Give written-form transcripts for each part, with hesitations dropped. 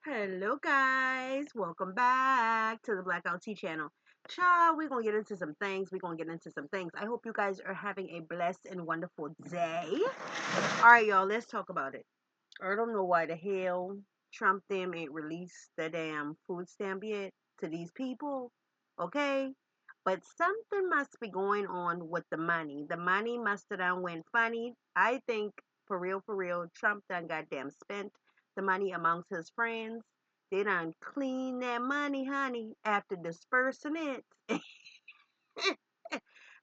Hello guys, welcome back to the Blackout Tea channel. Child, we're gonna get into some things. I hope you guys are having a blessed and wonderful day. Alright, y'all, let's talk about it. I don't know why the hell Trump them ain't released the damn food stamp yet to these people. Okay? But something must be going on with the money. The money must have done went funny. I think for real, Trump done goddamn spent the money amongst his friends. They done clean their money, honey, after dispersing it.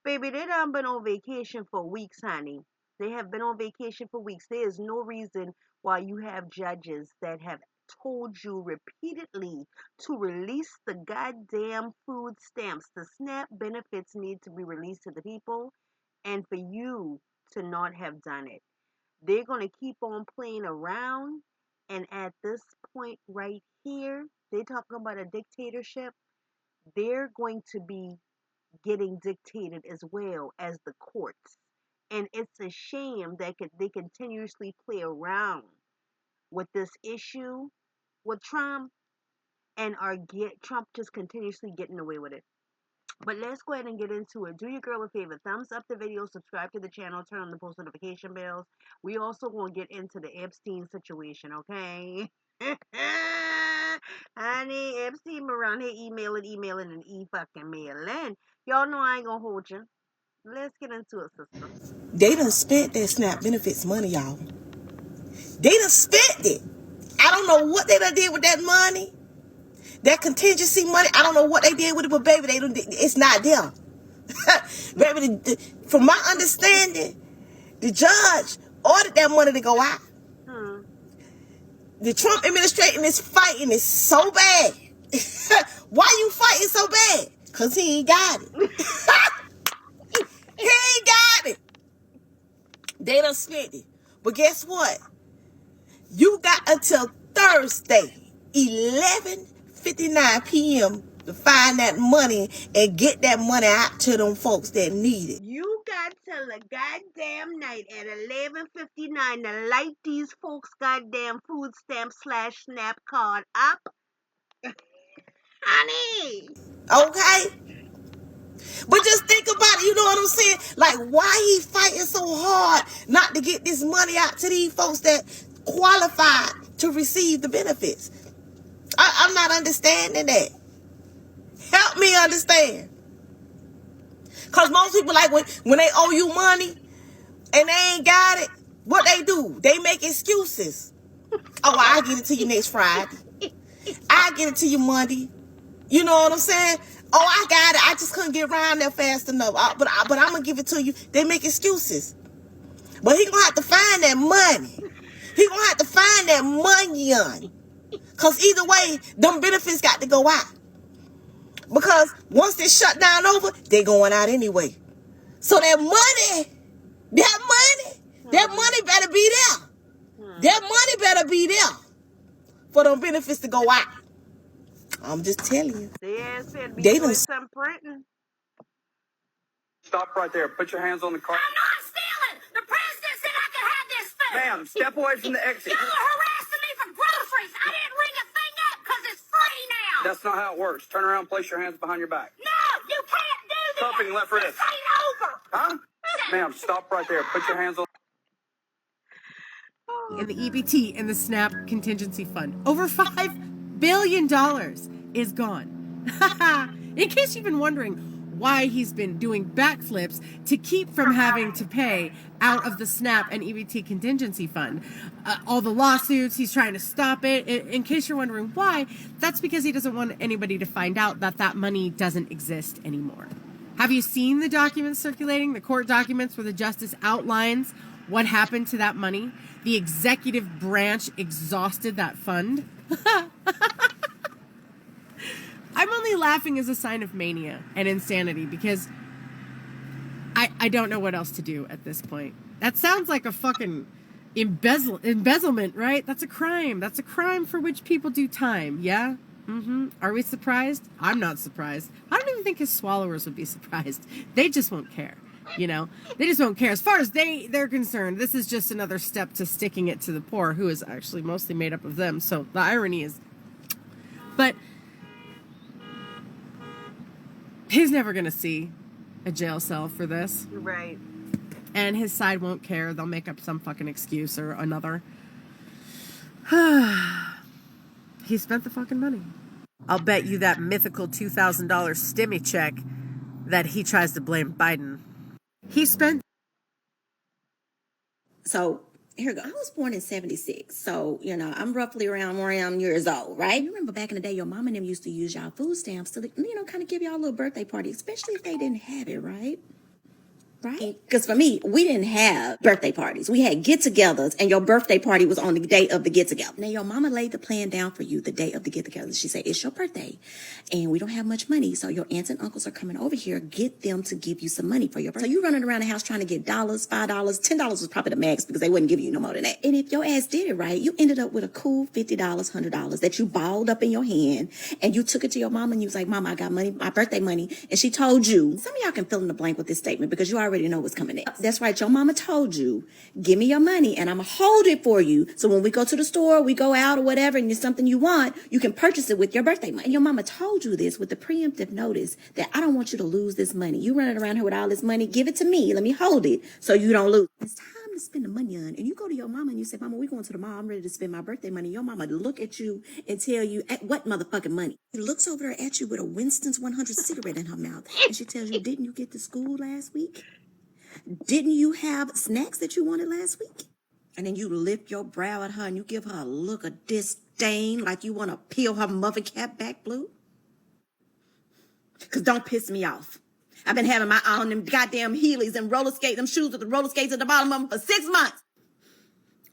Baby, they done been on vacation for weeks, honey. They have been on vacation for weeks. There is no reason why you have judges that have told you repeatedly to release the goddamn food stamps. The SNAP benefits need to be released to the people, and for you to not have done it. They're going to keep on playing around, and at this point right here, they're talking about a dictatorship. They're going to be getting dictated as well as the courts. And it's a shame that they continuously play around with this issue with Trump and Trump just continuously getting away with it. But let's go ahead and get into it. Do your girl a favor. Thumbs up the video, subscribe to the channel, turn on the post notification bells. We also going to get into the Epstein situation, okay? Honey, Epstein around here emailing, and e-fucking mailing. Y'all know I ain't going to hold you. Let's get into it, sister. They done spent their SNAP benefits money, y'all. They done spent it. I don't know what they done did with that money. That contingency money, I don't know what they did with it, but baby, it's not there. Baby, from my understanding, the judge ordered that money to go out. The Trump administration is fighting it so bad. Why you fighting so bad? Because he ain't got it. He ain't got it. They done spent it. But guess what? You got until Thursday, 11:59 p.m. to find that money and get that money out to them folks that need it. You got till the goddamn night at 11:59 to light these folks' goddamn food stamp / SNAP card up. Honey! Okay? But just think about it, you know what I'm saying? Like, why he fighting so hard not to get this money out to these folks that qualified to receive the benefits? I'm not understanding that. Help me understand. Because most people, like, when they owe you money and they ain't got it, what they do? They make excuses. Oh, I'll get it to you next Friday. I'll get it to you Monday. You know what I'm saying? Oh, I got it. I just couldn't get around there fast enough. But I'm going to give it to you. They make excuses. But he going to have to find that money. He going to have to find that money. Because either way, them benefits got to go out. Because once this shutdown over, they going out anyway. So that money better be there. That money better be there for them benefits to go out. I'm just telling you. They said be doing some printing. Stop right there. Put your hands on the car. I'm not stealing. The president said I could have this food. Ma'am, step away from the exit. Y'all are harassing me for groceries. I didn't ring a thing up because it's free now. That's not how it works. Turn around, place your hands behind your back. No, you can't do that. Cuffing left wrist. This ain't over. Huh? Ma'am, stop right there. Put your hands on. In the EBT and the SNAP contingency fund, over $5 billion is gone. In case you've been wondering why he's been doing backflips to keep from having to pay out of the SNAP and EBT contingency fund, all the lawsuits, he's trying to stop it. In case you're wondering why, that's because he doesn't want anybody to find out that that money doesn't exist anymore. Have you seen the documents circulating, the court documents where the justice outlines what happened to that money? The executive branch exhausted that fund. I'm only laughing as a sign of mania and insanity because I don't know what else to do at this point. That sounds like a fucking embezzlement, right? That's a crime. That's a crime for which people do time, yeah? Are we surprised? I'm not surprised. I don't even think his swallowers would be surprised. They just won't care. You know, they just don't care. As far as they're concerned, this is just another step to sticking it to the poor, who is actually mostly made up of them. So the irony is But he's never going to see a jail cell for this. Right. And his side won't care. They'll make up some fucking excuse or another. He spent the fucking money. I'll bet you that mythical $2,000 stimmy check that he tries to blame Biden. He spent. So here we go. I was born in 76. So, I'm roughly around where I am years old, right? You remember back in the day, your mom and them used to use y'all food stamps to, kind of give y'all a little birthday party, especially if they didn't have it, right? Right? Because for me, we didn't have birthday parties. We had get-togethers, and your birthday party was on the day of the get-together. Now, your mama laid the plan down for you the day of the get-together. She said, it's your birthday, and we don't have much money, so your aunts and uncles are coming over here. Get them to give you some money for your birthday. So you running around the house trying to get $5, $10 was probably the max because they wouldn't give you no more than that. And if your ass did it right, you ended up with a cool $50, $100 that you balled up in your hand, and you took it to your mama, and you was like, Mama, I got money, my birthday money, and she told you. Some of y'all can fill in the blank with this statement because you already know what's coming next. That's right, your mama told you, give me your money and I'm gonna hold it for you. So when we go to the store, we go out or whatever, and it's something you want, you can purchase it with your birthday money. And your mama told you this with the preemptive notice that I don't want you to lose this money. You running around here with all this money, give it to me. Let me hold it so you don't lose. It's time to spend the money on. And you go to your mama and you say, Mama, we going to the mall. I'm ready to spend my birthday money. Your mama look at you and tell you, at what motherfucking money? She looks over there at you with a Winston's 100 cigarette in her mouth. And she tells you, didn't you get to school last week? Didn't you have snacks that you wanted last week? And then you lift your brow at her and you give her a look of disdain like you want to peel her muffin cap back blue. Because don't piss me off. I've been having my eye on them goddamn Heelys and roller skates, them shoes with the roller skates at the bottom of them for 6 months.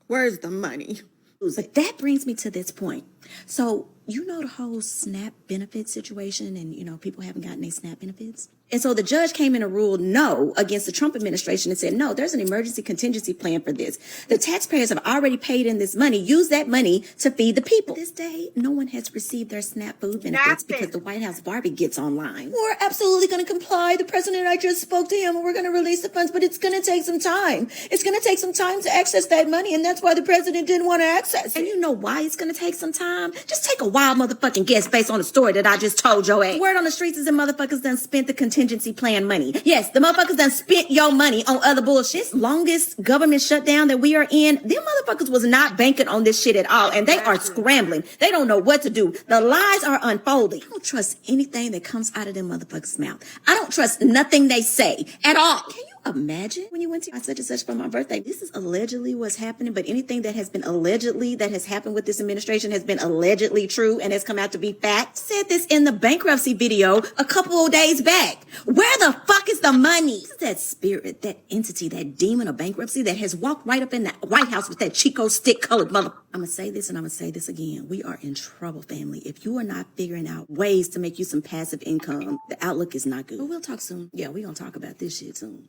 Where's the money? But that brings me to this point. So, the whole SNAP benefit situation and, people haven't gotten their SNAP benefits? And so the judge came in and ruled no against the Trump administration and said, no, there's an emergency contingency plan for this. The taxpayers have already paid in this money. Use that money to feed the people. This day, no one has received their SNAP food benefits because the White House Barbie gets online. We're absolutely going to comply. The president and I just spoke to him and we're going to release the funds, but it's going to take some time. It's going to take some time to access that money, and that's why the president didn't want to access it. And you know why it's going to take some time? Just take a wild motherfucking guess based on the story that I just told your ass. Word on the streets is that motherfuckers done spent the contingency plan money. Yes, the motherfuckers done spent your money on other bullshit. This longest government shutdown that we are in, them motherfuckers was not banking on this shit at all, and they are scrambling. They don't know what to do. The lies are unfolding. I don't trust anything that comes out of them motherfuckers' mouth. I don't trust nothing they say at all. Can you imagine when you went to such and such for my birthday? This is allegedly what's happening, but anything that has been allegedly that has happened with this administration has been allegedly true and has come out to be fact. Said this in the bankruptcy video a couple of days back. Where the fuck is the money? This is that spirit, that entity, that demon of bankruptcy that has walked right up in the White House with that Chico stick colored mother. I'm gonna say this and I'm gonna say this again. We are in trouble, family. If you are not figuring out ways to make you some passive income, the outlook is not good. But we'll talk soon. Yeah, we're gonna talk about this shit soon.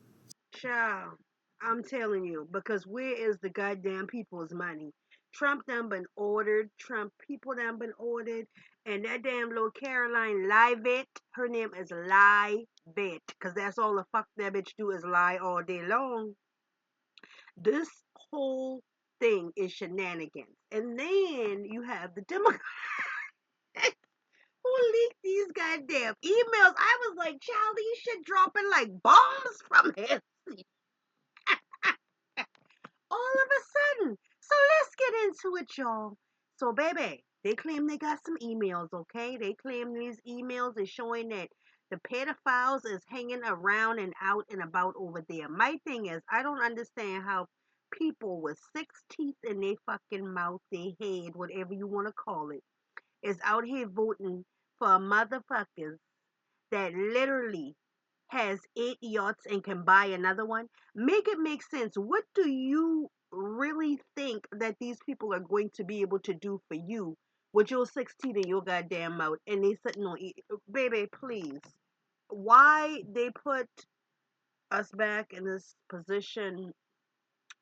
Child, I'm telling you, because where is the goddamn people's money? Trump done been ordered. Trump people done been ordered. And that damn little Caroline Leavitt, her name is Leavitt, because that's all the fuck that bitch do is lie all day long. This whole thing is shenanigans. And then you have the Democrats who leaked these goddamn emails. I was like, child, these shit dropping like bombs from heaven. All of a sudden. So let's get into it, y'all. So, baby, they claim they got some emails, okay? They claim these emails is showing that the pedophiles is hanging around and out and about over there. My thing is, I don't understand how people with 6 teeth in their fucking mouth, their head, whatever you want to call it, is out here voting for motherfuckers that literally has 8 yachts and can buy another one. Make it make sense. What do you really think that these people are going to be able to do for you with your 6 teeth in your goddamn mouth and they sitting on baby, please. Why they put us back in this position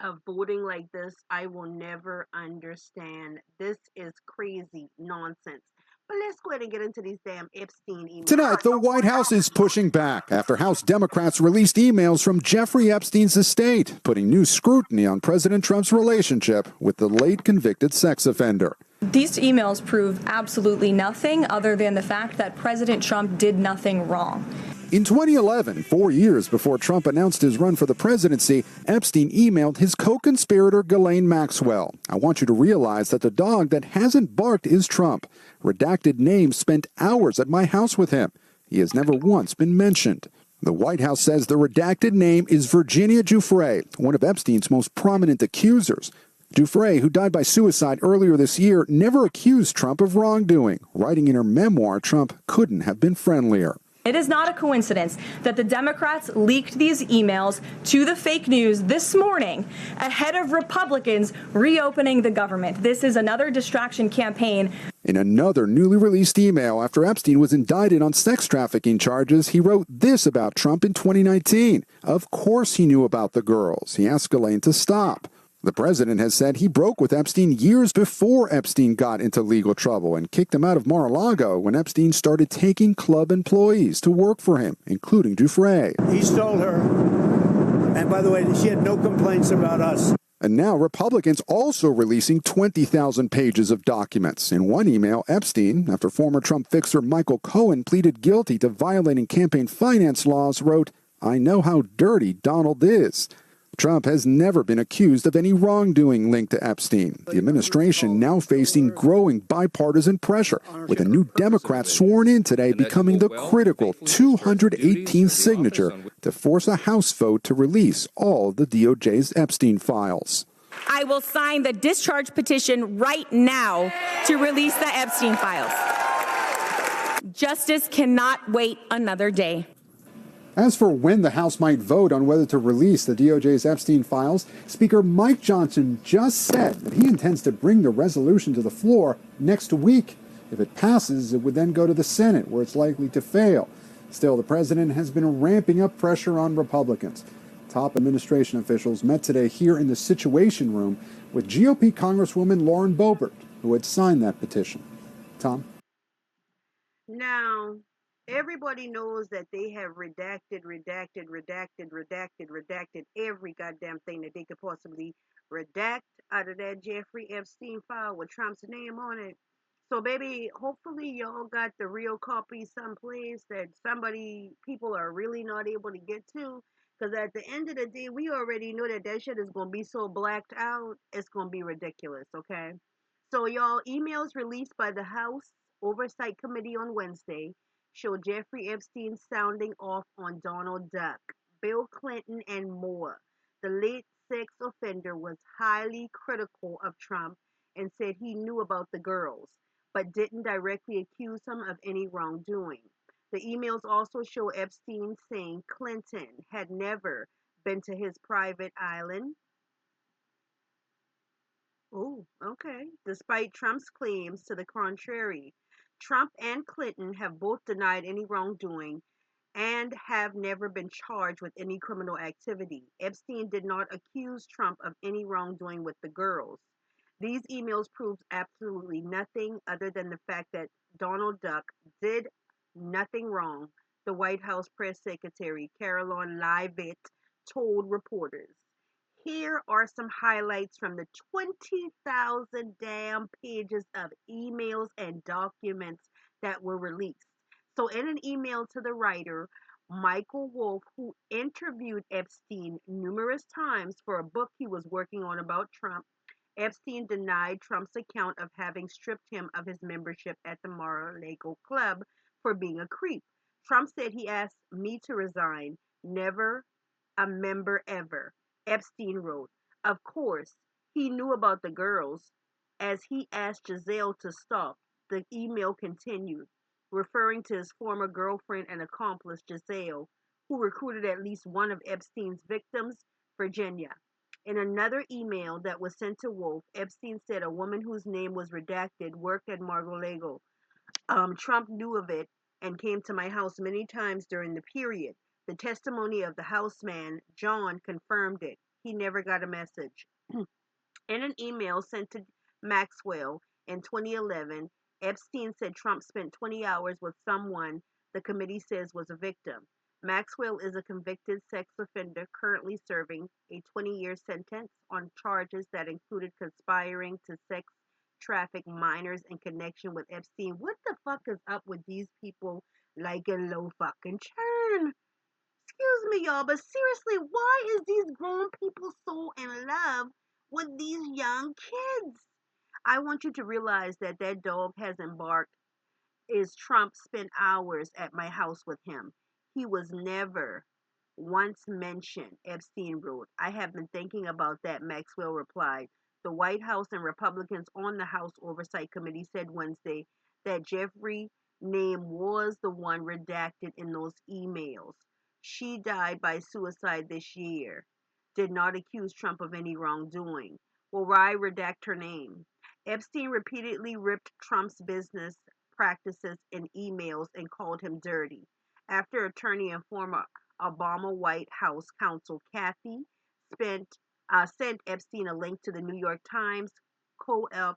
of voting like this, I will never understand. This is crazy nonsense. But let's go ahead and get into these damn Epstein emails. Tonight, the White House is pushing back after House Democrats released emails from Jeffrey Epstein's estate, putting new scrutiny on President Trump's relationship with the late convicted sex offender. These emails prove absolutely nothing other than the fact that President Trump did nothing wrong. In 2011, 4 years before Trump announced his run for the presidency, Epstein emailed his co-conspirator Ghislaine Maxwell. I want you to realize that the dog that hasn't barked is Trump. Redacted names spent hours at my house with him. He has never once been mentioned. The White House says the redacted name is Virginia Giuffre, one of Epstein's most prominent accusers. Giuffre, who died by suicide earlier this year, never accused Trump of wrongdoing. Writing in her memoir, Trump couldn't have been friendlier. It is not a coincidence that the Democrats leaked these emails to the fake news this morning ahead of Republicans reopening the government. This is another distraction campaign. In another newly released email after Epstein was indicted on sex trafficking charges, he wrote this about Trump in 2019. Of course he knew about the girls. He asked Ghislaine to stop. The president has said he broke with Epstein years before Epstein got into legal trouble and kicked him out of Mar-a-Lago when Epstein started taking club employees to work for him, including Giuffre. He stole her. And by the way, she had no complaints about us. And now Republicans also releasing 20,000 pages of documents. In one email, Epstein, after former Trump fixer Michael Cohen pleaded guilty to violating campaign finance laws, wrote, "I know how dirty Donald is." Trump has never been accused of any wrongdoing linked to Epstein. The administration now facing growing bipartisan pressure, with a new Democrat sworn in today becoming the critical 218th signature to force a House vote to release all of the DOJ's Epstein files. I will sign the discharge petition right now to release the Epstein files. Justice cannot wait another day. As for when the House might vote on whether to release the DOJ's Epstein files, Speaker Mike Johnson just said that he intends to bring the resolution to the floor next week. If it passes, it would then go to the Senate, where it's likely to fail. Still, the president has been ramping up pressure on Republicans. Top administration officials met today here in the Situation Room with GOP Congresswoman Lauren Boebert, who had signed that petition. Tom? Now, everybody knows that they have redacted every goddamn thing that they could possibly redact out of that Jeffrey Epstein file with Trump's name on it. So, baby, hopefully y'all got the real copy someplace that people are really not able to get to. Because at the end of the day, we already know that that shit is going to be so blacked out, it's going to be ridiculous, okay? So, y'all, emails released by the House Oversight Committee on Wednesday show Jeffrey Epstein sounding off on Donald Duck, Bill Clinton, and more. The late sex offender was highly critical of Trump and said he knew about the girls, but didn't directly accuse him of any wrongdoing. The emails also show Epstein saying Clinton had never been to his private island. Oh, okay. Despite Trump's claims to the contrary. Trump and Clinton have both denied any wrongdoing and have never been charged with any criminal activity. Epstein did not accuse Trump of any wrongdoing with the girls. These emails prove absolutely nothing other than the fact that Donald Duck did nothing wrong, the White House press secretary Caroline Leavitt told reporters. Here are some highlights from the 20,000 damn pages of emails and documents that were released. So, in an email to the writer, Michael Wolff, who interviewed Epstein numerous times for a book he was working on about Trump, Epstein denied Trump's account of having stripped him of his membership at the Mar-a-Lago Club for being a creep. Trump said he asked me to resign. Never a member ever. Epstein wrote. Of course, he knew about the girls. As he asked Giselle to stop, the email continued, referring to his former girlfriend and accomplice, Giselle, who recruited at least one of Epstein's victims, Virginia. In another email that was sent to Wolff, Epstein said a woman whose name was redacted worked at Mar-a-Lago. Trump knew of it and came to my house many times during the period. The testimony of the houseman, John, confirmed it. He never got a message. In an email sent to Maxwell in 2011, Epstein said Trump spent 20 hours with someone the committee says was a victim. Maxwell is a convicted sex offender currently serving a 20-year sentence on charges that included conspiring to sex traffic minors in connection with Epstein. What the fuck is up with these people like a low fucking churn? Excuse me, y'all, but seriously, why is these grown people so in love with these young kids? I want you to realize that that dog has embarked is Trump spent hours at my house with him. He was never once mentioned, Epstein wrote. I have been thinking about that, Maxwell replied. The White House and Republicans on the House Oversight Committee said Wednesday that Jeffrey's name was the one redacted in those emails. She died by suicide this year. Did not accuse Trump of any wrongdoing. Well, why redact her name? Epstein repeatedly ripped Trump's business practices in emails and called him dirty. After attorney and former Obama White House counsel Kathy sent Epstein a link to the New York Times co-op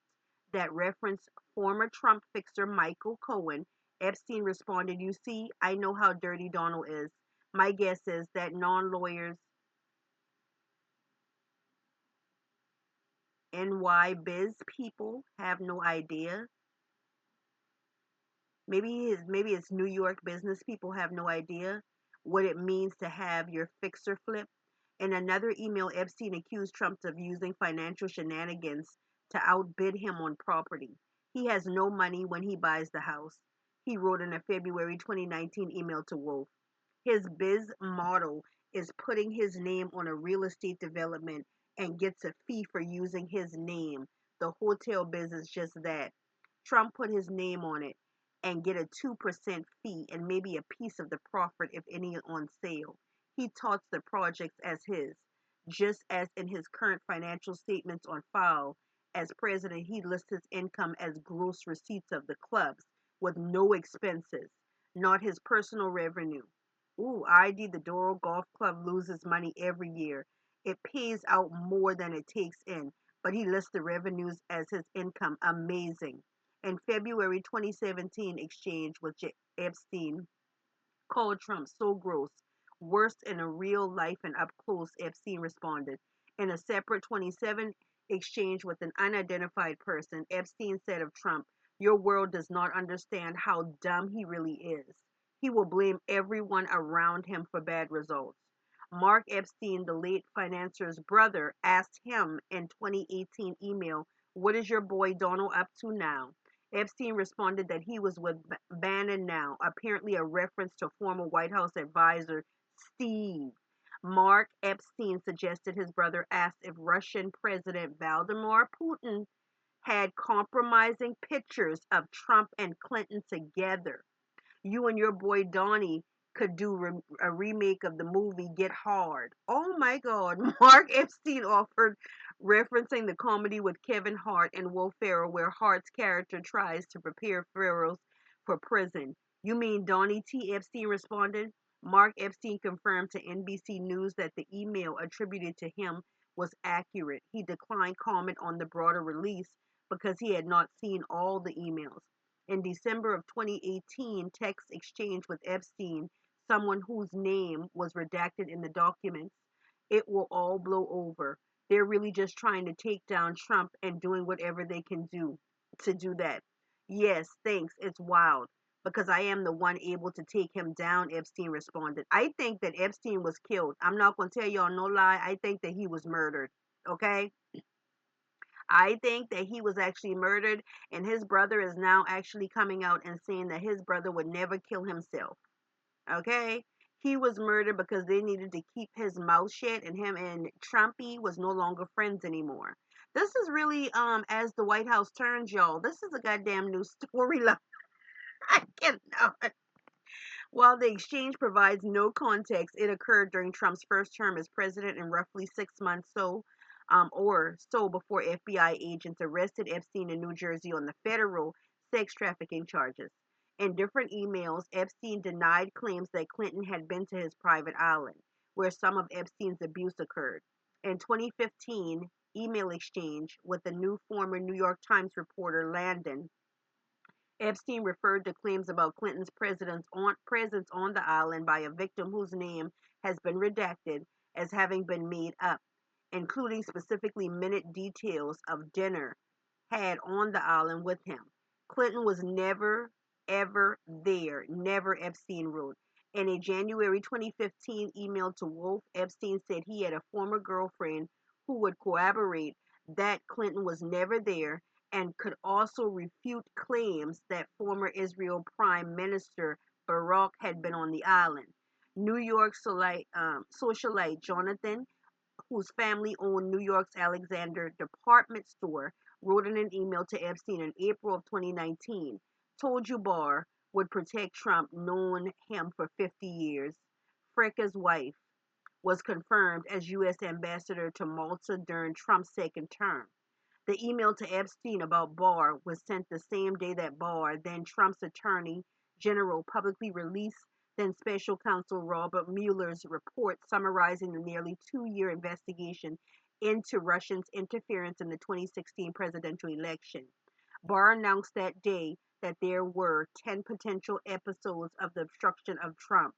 that referenced former Trump fixer Michael Cohen. Epstein responded, "You see, I know how dirty Donald is. My guess is that non-lawyers NY biz people have no idea. Maybe it's New York business people have no idea what it means to have your fixer flip." In another email, Epstein accused Trump of using financial shenanigans to outbid him on property. He has no money when he buys the house, he wrote in a February 2019 email to Wolf. His biz model is putting his name on a real estate development and gets a fee for using his name. The hotel biz is just that. Trump put his name on it and get a 2% fee and maybe a piece of the profit if any on sale. He touts the projects as his, just as in his current financial statements on file. As president, he lists his income as gross receipts of the clubs with no expenses, not his personal revenue. Ooh, ID the Doral Golf Club loses money every year. It pays out more than it takes in, but he lists the revenues as his income. Amazing. In February 2017 exchange with Epstein called Trump so gross, worse in a real life and up close, Epstein responded. In a separate 27 exchange with an unidentified person, Epstein said of Trump, "Your world does not understand how dumb he really is. He will blame everyone around him for bad results." Mark Epstein, the late financier's brother, asked him in 2018 email, "What is your boy Donald up to now?" Epstein responded that he was with Bannon now, apparently a reference to former White House advisor Steve. Mark Epstein suggested his brother asked if Russian President Vladimir Putin had compromising pictures of Trump and Clinton together. You and your boy Donnie could do a remake of the movie Get Hard. Oh my God. Mark Epstein offered, referencing the comedy with Kevin Hart and Will Ferrell, where Hart's character tries to prepare Ferrell for prison. You mean Donnie T. Epstein responded. Mark Epstein confirmed to NBC News that the email attributed to him was accurate. He declined comment on the broader release because he had not seen all the emails. In December of 2018, text exchange with Epstein, someone whose name was redacted in the documents. "It will all blow over. They're really just trying to take down Trump and doing whatever they can do to do that." "Yes, thanks. It's wild because I am the one able to take him down," Epstein responded. I think that Epstein was killed. I'm not going to tell y'all no lie. I think that he was murdered. Okay? I think that he was actually murdered, and his brother is now actually coming out and saying that his brother would never kill himself. Okay? He was murdered because they needed to keep his mouth shut, and him and Trumpy was no longer friends anymore. This is really, as the White House turns, y'all, this is a goddamn new storyline. I cannot. While the exchange provides no context, it occurred during Trump's first term as president in roughly 6 months or so before FBI agents arrested Epstein in New Jersey on the federal sex trafficking charges. In different emails, Epstein denied claims that Clinton had been to his private island, where some of Epstein's abuse occurred. In 2015, email exchange with the new former New York Times reporter Landon, Epstein referred to claims about Clinton's presence on the island by a victim whose name has been redacted as having been made up, including specifically minute details of dinner had on the island with him. Clinton was never, ever there. Never, Epstein wrote. In a January 2015 email to Wolf, Epstein said he had a former girlfriend who would corroborate that Clinton was never there and could also refute claims that former Israel Prime Minister Barak had been on the island. New York socialite Jonathan, whose family owned New York's Alexander department store, wrote in an email to Epstein in April of 2019, told you Barr would protect Trump, known him for 50 years. Frecker's wife was confirmed as U.S. ambassador to Malta during Trump's second term. The email to Epstein about Barr was sent the same day that Barr, then Trump's attorney general, publicly released then special counsel Robert Mueller's report summarizing the nearly 2-year investigation into Russians' interference in the 2016 presidential election. Barr announced that day that there were 10 potential episodes of the obstruction of Trump,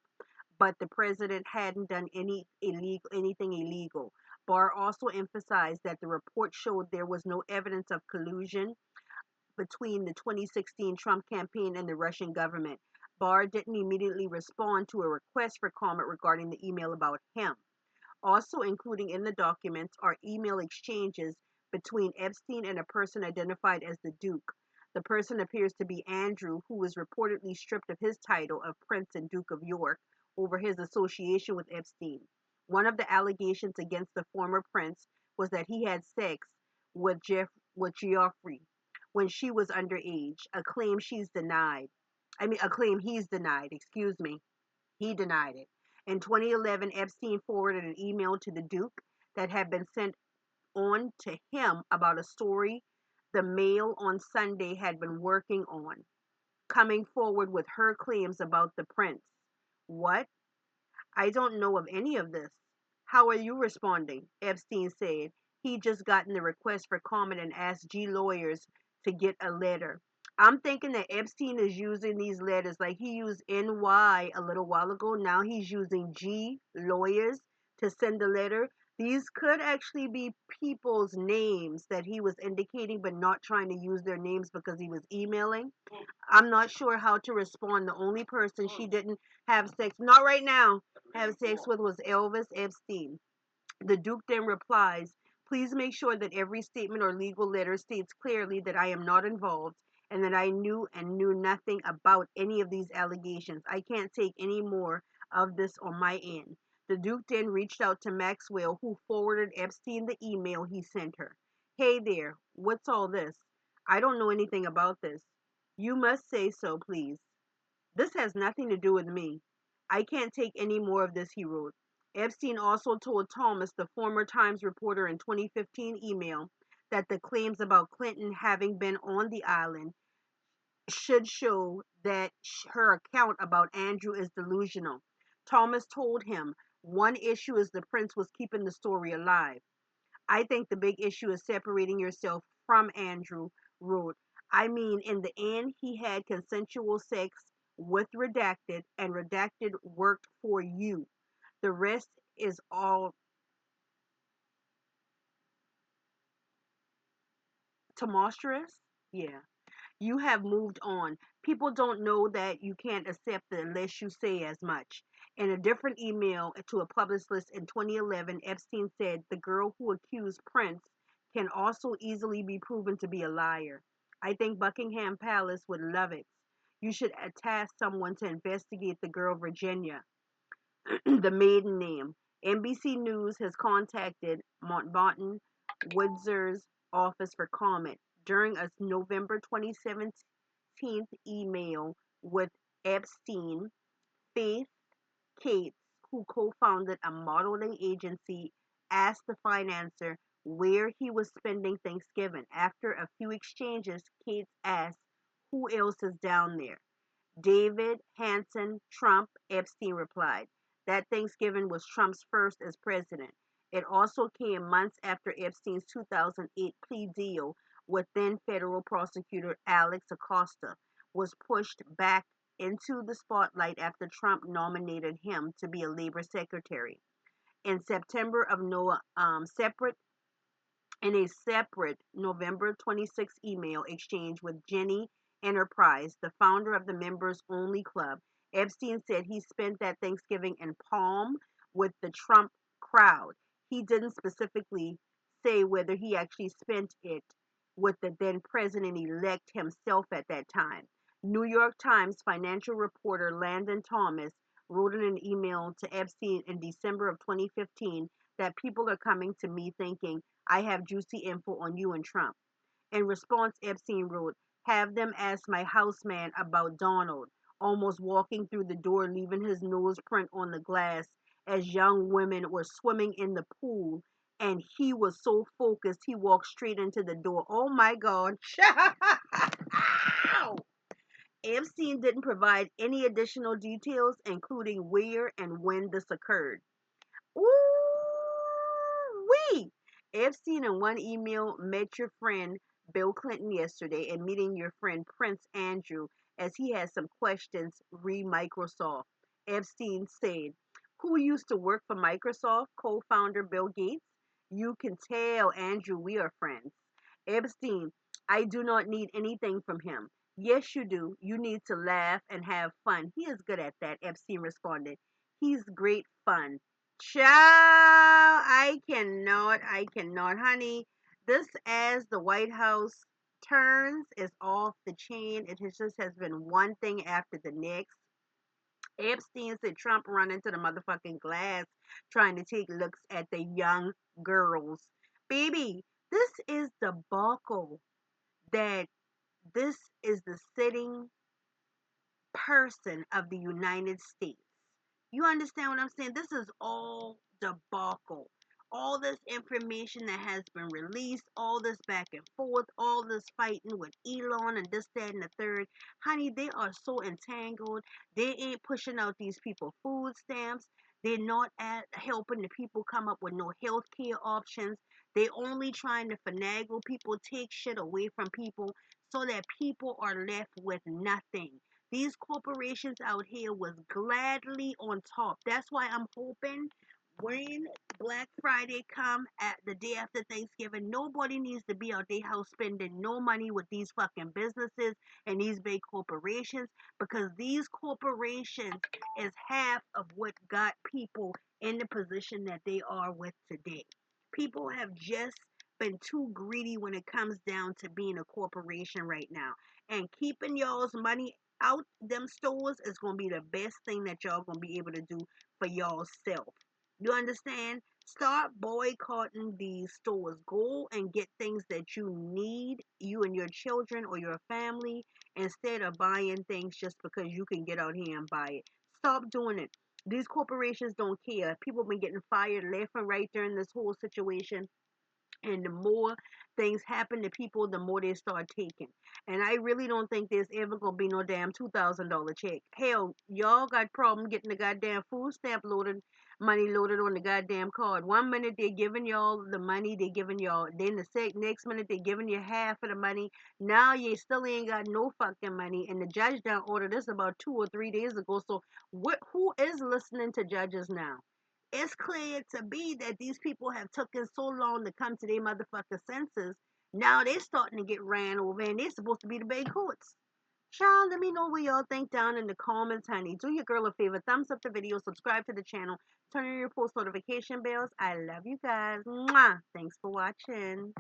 but the president hadn't done anything illegal. Barr also emphasized that the report showed there was no evidence of collusion between the 2016 Trump campaign and the Russian government. Barr didn't immediately respond to a request for comment regarding the email about him. Also including in the documents are email exchanges between Epstein and a person identified as the Duke. The person appears to be Andrew, who was reportedly stripped of his title of Prince and Duke of York over his association with Epstein. One of the allegations against the former prince was that he had sex with Geoffrey when she was underage, a claim he's denied, excuse me. He denied it. In 2011, Epstein forwarded an email to the Duke that had been sent on to him about a story the Mail on Sunday had been working on, coming forward with her claims about the prince. What? I don't know of any of this. How are you responding? Epstein said. He just gotten the request for comment and asked G lawyers to get a letter. I'm thinking that Epstein is using these letters like he used NY a little while ago. Now he's using G lawyers to send a letter. These could actually be people's names that he was indicating, but not trying to use their names because he was emailing. I'm not sure how to respond. The only person she didn't have sex, not right now, have sex with was Elvis Epstein. The Duke then replies, please make sure that every statement or legal letter states clearly that I am not involved and that I knew nothing about any of these allegations. I can't take any more of this on my end. The Duke then reached out to Maxwell, who forwarded Epstein the email he sent her. Hey there, what's all this? I don't know anything about this. You must say so, please. This has nothing to do with me. I can't take any more of this, he wrote. Epstein also told Thomas, the former Times reporter, in 2015 email that the claims about Clinton having been on the island should show that her account about Andrew is delusional. Thomas told him, one issue is the prince was keeping the story alive. I think the big issue is separating yourself from Andrew, wrote. I mean, in the end, he had consensual sex with Redacted, and Redacted worked for you. The rest is all tumultuous. Yeah. You have moved on. People don't know that you can't accept it unless you say as much. In a different email to a publicist in 2011, Epstein said the girl who accused Prince can also easily be proven to be a liar. I think Buckingham Palace would love it. You should task someone to investigate the girl Virginia, the maiden name. NBC News has contacted Mountbatten Windsor's office for comment during a November 2017 email with Epstein. Faith Cates, who co-founded a modeling agency, asked the financier where he was spending Thanksgiving. After a few exchanges, Cates asked, who else is down there? David, Hanson, Trump, Epstein replied. That Thanksgiving was Trump's first as president. It also came months after Epstein's 2008 plea deal with then federal prosecutor Alex Acosta was pushed back into the spotlight after Trump nominated him to be a labor secretary. In September of separate In a separate November 26 email exchange with Jenny Enterprise, the founder of the members only club, Epstein said he spent that Thanksgiving in Palm with the Trump crowd. He didn't specifically say whether he actually spent it with the then president elect himself at that time. New York Times financial reporter Landon Thomas wrote in an email to Epstein in December of 2015 that people are coming to me thinking I have juicy info on you and Trump. In response, Epstein wrote, have them ask my houseman about Donald, almost walking through the door, leaving his nose print on the glass as young women were swimming in the pool. And he was so focused, he walked straight into the door. Oh my God. Epstein didn't provide any additional details, including where and when this occurred. Ooh-wee! Epstein in one email met your friend Bill Clinton yesterday and meeting your friend Prince Andrew as he has some questions re Microsoft. Epstein said, who used to work for Microsoft, co-founder Bill Gates? You can tell Andrew we are friends. Epstein, I do not need anything from him. Yes, you do. You need to laugh and have fun. He is good at that, Epstein responded. He's great fun. Child, I cannot, honey. This as the White House turns is off the chain. Just has been one thing after the next. Epstein said Trump run into the motherfucking glass trying to take looks at the young girls. Baby, this is the debacle that this is the sitting person of the United States. You understand what I'm saying? This is all debacle. All this information that has been released, all this back and forth, all this fighting with Elon and this, that, and the third. Honey, they are so entangled. They ain't pushing out these people food stamps. They're not helping the people come up with no health care options. They only trying to finagle people, take shit away from people so that people are left with nothing. These corporations out here was gladly on top. That's why I'm hoping when Black Friday come at the day after Thanksgiving, nobody needs to be out their house spending no money with these fucking businesses and these big corporations, because these corporations is half of what got people in the position that they are with today. People have just been too greedy when it comes down to being a corporation right now. And keeping y'all's money out them stores is going to be the best thing that y'all going to be able to do for y'all self. You understand? Start boycotting these stores. Go and get things that you need, you and your children or your family, instead of buying things just because you can get out here and buy it. Stop doing it. These corporations don't care. People have been getting fired left and right during this whole situation. And the more things happen to people, the more they start taking. And I really don't think there's ever gonna be no damn $2,000 check. Hell, y'all got problem getting the goddamn food stamp money loaded on the goddamn card. One minute they're giving y'all the money, they're giving y'all. Then the next minute they're giving you half of the money. Now you still ain't got no fucking money. And the judge down ordered this about 2 or 3 days ago. So who is listening to judges now? It's clear to be that these people have taken so long to come to their motherfucking senses. Now they're starting to get ran over and they're supposed to be the big hoods. Child, let me know what y'all think down in the comments, honey. Do your girl a favor. Thumbs up the video. Subscribe to the channel. Turn on your post notification bells. I love you guys. Mwah. Thanks for watching.